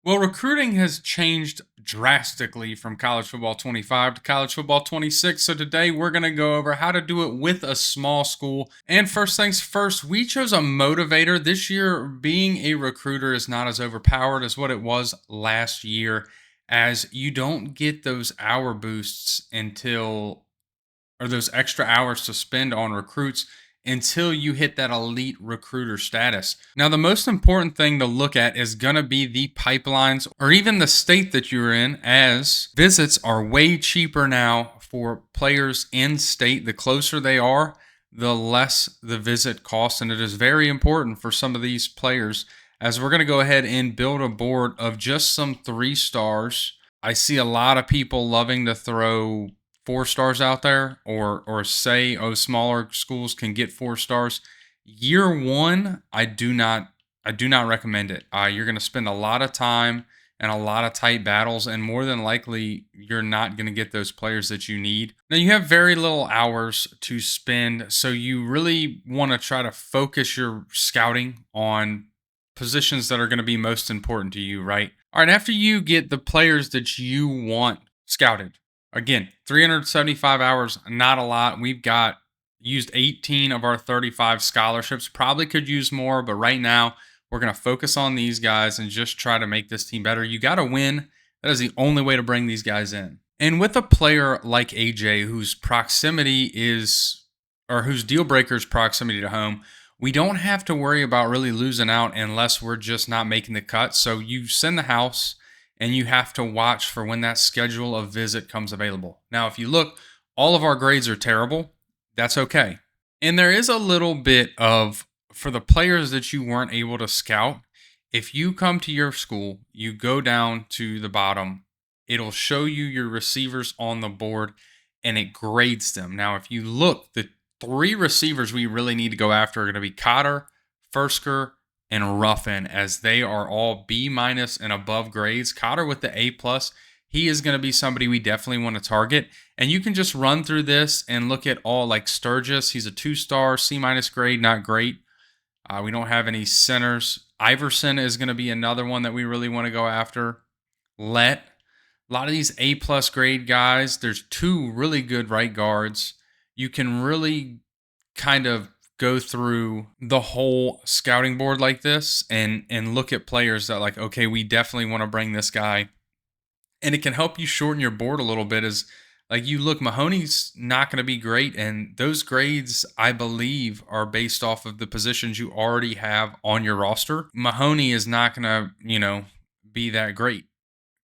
Well, recruiting has changed drastically from college football 25 to college football 26. So today we're going to go over how to do it with a small school. And first things first, we chose a motivator. This year, being a recruiter is not as overpowered as what it was last year, as you don't get those hour boosts until or those extra hours to spend on recruits until you hit that elite recruiter status. Now, the most important thing to look at is going to be the pipelines or even the state that you're in, as visits are way cheaper now for players in state. The closer they are, the less the visit costs. And it is very important for some of these players, as we're going to go ahead and build a board of just some 3 stars. I see a lot of people loving to throw 4 stars out there, or say, oh, smaller schools can get 4 stars. Year one, I do not recommend it. You're going to spend a lot of time and a lot of tight battles, and more than likely you're not going to get those players that you need. Now, you have very little hours to spend, so you really want to try to focus your scouting on positions that are going to be most important to you, right? All right, after you get the players that you want scouted, again, 375 hours, not a lot. We've got used 18 of our 35 scholarships. Probably could use more, but right now we're going to focus on these guys and just try to make this team better. You got to win. That is the only way to bring these guys in. And with a player like AJ, whose proximity is, or whose deal breaker is proximity to home, we don't have to worry about really losing out unless we're just not making the cut. So you send the house, and you have to watch for when that schedule of visit comes available. Now, if you look, all of our grades are terrible. That's okay. And there is a little bit of, for the players that you weren't able to scout, if you come to your school, you go down to the bottom, it'll show you your receivers on the board and it grades them. Now, if you look, the 3 receivers we really need to go after are going to be Cotter, Fursker, and Ruffin, as they are all B minus and above grades. Cotter with the A plus, he is going to be somebody we definitely want to target. And you can just run through this and look at all, like Sturgis. He's a 2-star, C minus grade, not great. We don't have any centers. Iverson is going to be another one that we really want to go after. Let. A lot of these A plus grade guys, there's 2 really good right guards. You can really kind of go through the whole scouting board like this and look at players that, like, okay, we definitely want to bring this guy. And it can help you shorten your board a little bit. As like, you look, Mahoney's not going to be great, and those grades, I believe, are based off of the positions you already have on your roster. Mahoney is not going to, be that great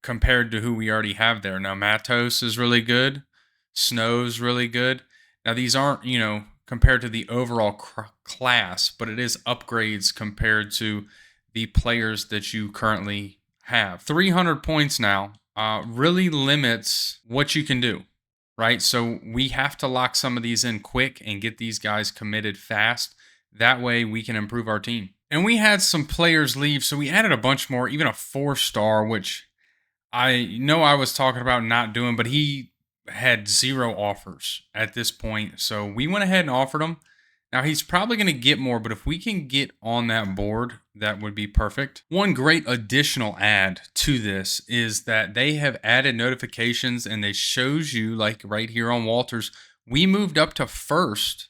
compared to who we already have there. Now, Matos is really good. Snow's really good. Now, these aren't, compared to the overall class, but it is upgrades compared to the players that you currently have. 300 points now really limits what you can do, right? So we have to lock some of these in quick and get these guys committed fast. That way we can improve our team. And we had some players leave, so we added a bunch more, even a 4-star, which I know I was talking about not doing, but he had 0 offers at this point. So we went ahead and offered him. Now, he's probably going to get more, but if we can get on that board, that would be perfect. One great additional add to this is that they have added notifications, and it shows you, like right here on Walters, we moved up to first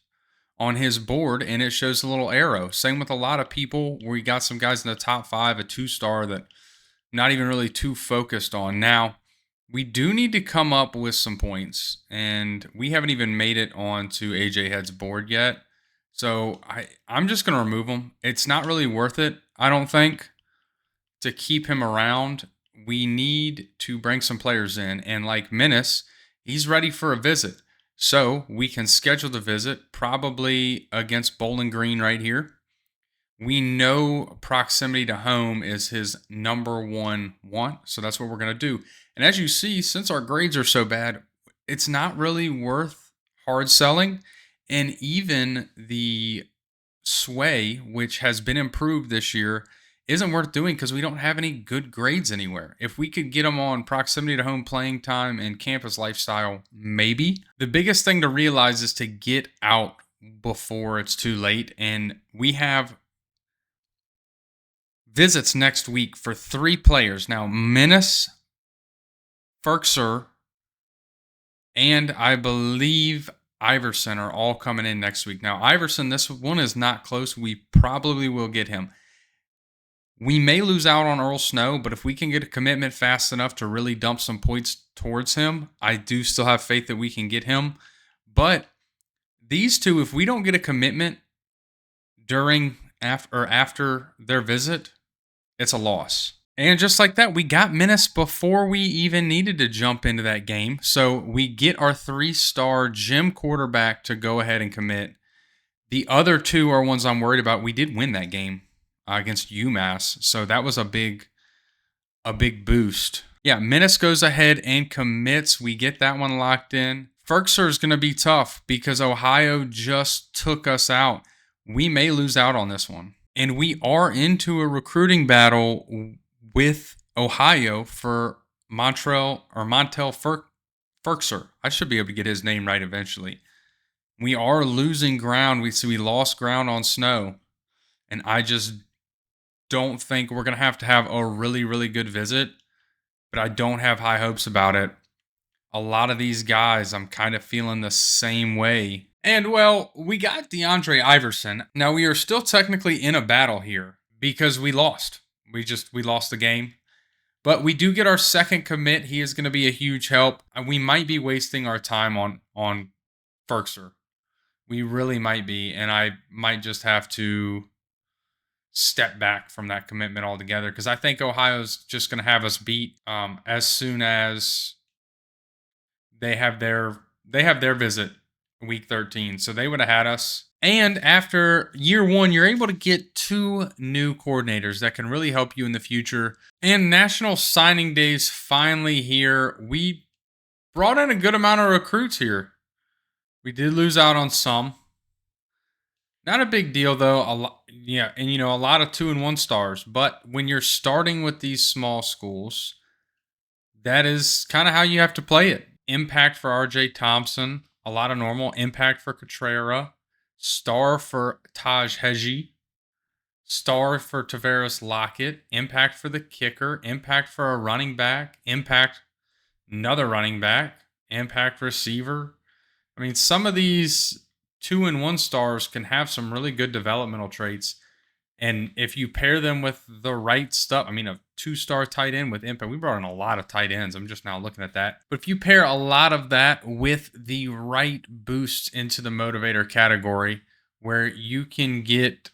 on his board, and it shows a little arrow. Same with a lot of people. We got some guys in the top 5, a 2-star that not even really too focused on. Now, we do need to come up with some points, and we haven't even made it onto AJ Head's board yet. So I'm just going to remove him. It's not really worth it, I don't think, to keep him around. We need to bring some players in, and like Menace, he's ready for a visit. So we can schedule the visit, probably against Bowling Green right here. We know proximity to home is his number 1 want, so that's what we're going to do. And as you see, since our grades are so bad, it's not really worth hard selling. And even the sway, which has been improved this year, isn't worth doing because we don't have any good grades anywhere. If we could get them on proximity to home, playing time, and campus lifestyle, maybe. The biggest thing to realize is to get out before it's too late. And we have visits next week for 3 players. Now, Menace, Firkser, and I believe Iverson are all coming in next week. Now, Iverson, this one is not close. We probably will get him. We may lose out on Earl Snow, but if we can get a commitment fast enough to really dump some points towards him, I do still have faith that we can get him. But these two, if we don't get a commitment during after their visit, it's a loss. And just like that, we got Menace before we even needed to jump into that game. So we get our 3-star gym quarterback to go ahead and commit. The other 2 are ones I'm worried about. We did win that game against UMass, so that was a big boost. Yeah, Menace goes ahead and commits. We get that one locked in. Firkser is going to be tough because Ohio just took us out. We may lose out on this one. And we are into a recruiting battle with Ohio for Montel Firkser. I should be able to get his name right eventually. We are losing ground. We lost ground on Snow. And I just don't think we're going to have a really, really good visit. But I don't have high hopes about it. A lot of these guys, I'm kind of feeling the same way. And, well, we got DeAndre Iverson. Now, we are still technically in a battle here because we lost. We lost the game. But we do get our second commit. He is going to be a huge help. And we might be wasting our time on Firkser. We really might be. And I might just have to step back from that commitment altogether because I think Ohio's just going to have us beat as soon as they have their visit week 13. So they would have had us. And after year 1, you're able to get 2 new coordinators that can really help you in the future. And National Signing Day's finally here. We brought in a good amount of recruits here. We did lose out on some. Not a big deal though. A lot of 2 and 1 stars. But when you're starting with these small schools, that is kind of how you have to play it. Impact for RJ Thompson. A lot of normal. Impact for Cotrera. Star for Taj Heji. Star for Tavares Lockett. Impact for the kicker. Impact for a running back. Impact another running back. Impact receiver. I mean, some of these 2 and 1 stars can have some really good developmental traits. And if you pair them with the right stuff, I mean, a 2-star tight end with impact, we brought in a lot of tight ends. I'm just now looking at that. But if you pair a lot of that with the right boost into the motivator category, where you can get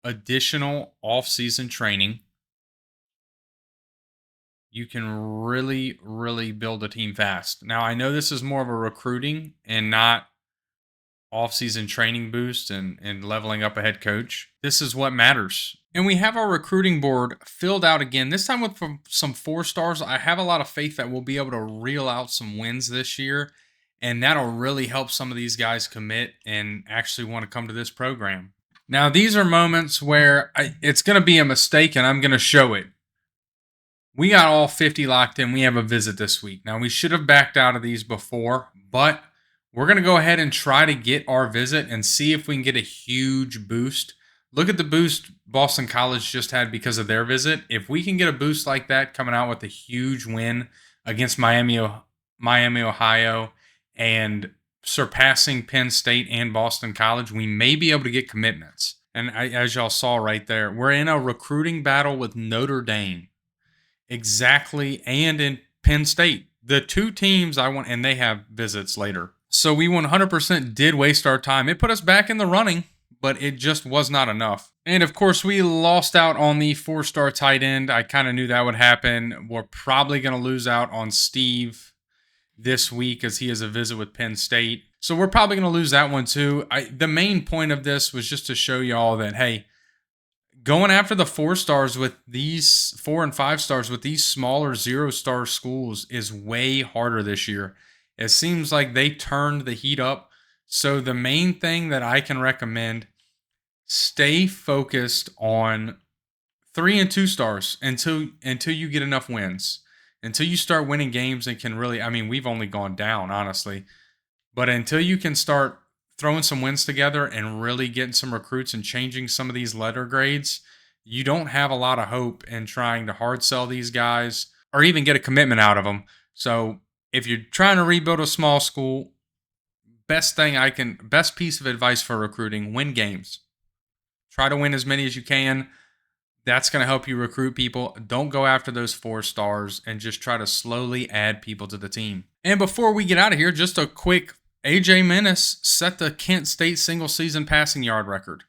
additional off-season training, you can really, really build a team fast. Now, I know this is more of a recruiting and not off-season training boost and leveling up a head coach. This is what matters. And we have our recruiting board filled out again, this time with some 4 stars. I have a lot of faith that we'll be able to reel out some wins this year, and that'll really help some of these guys commit and actually want to come to this program. Now, these are moments where it's going to be a mistake, and I'm going to show it. We got all 50 locked in. We have a visit this week. Now, we should have backed out of these before, but we're going to go ahead and try to get our visit and see if we can get a huge boost. Look at the boost Boston College just had because of their visit. If we can get a boost like that coming out with a huge win against Miami, Ohio, and surpassing Penn State and Boston College, we may be able to get commitments. And as y'all saw right there, we're in a recruiting battle with Notre Dame. Exactly, and in Penn State. The 2 teams I want, and they have visits later. So we 100% did waste our time. It put us back in the running, but it just was not enough. And of course, we lost out on the 4-star tight end. I kind of knew that would happen. We're probably going to lose out on Steve this week as he has a visit with Penn State. So we're probably going to lose that one too. The main point of this was just to show y'all that, hey, going after the 4 stars with these 4 and 5 stars with these smaller 0-star schools is way harder this year. It seems like they turned the heat up. So the main thing that I can recommend, stay focused on 3 and 2 stars until you get enough wins. Until you start winning games and can really, I mean, we've only gone down, honestly. But until you can start throwing some wins together and really getting some recruits and changing some of these letter grades, you don't have a lot of hope in trying to hard sell these guys or even get a commitment out of them. So if you're trying to rebuild a small school, best piece of advice for recruiting: win games. Try to win as many as you can. That's going to help you recruit people. Don't go after those 4 stars and just try to slowly add people to the team. And before we get out of here, just a quick: AJ Menace set the Kent State single season passing yard record.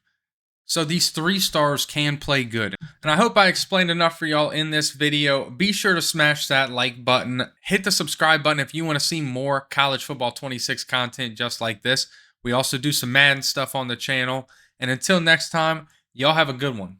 So these 3 stars can play good. And I hope I explained enough for y'all in this video. Be sure to smash that like button. Hit the subscribe button if you want to see more College Football 26 content just like this. We also do some Madden stuff on the channel. And until next time, y'all have a good one.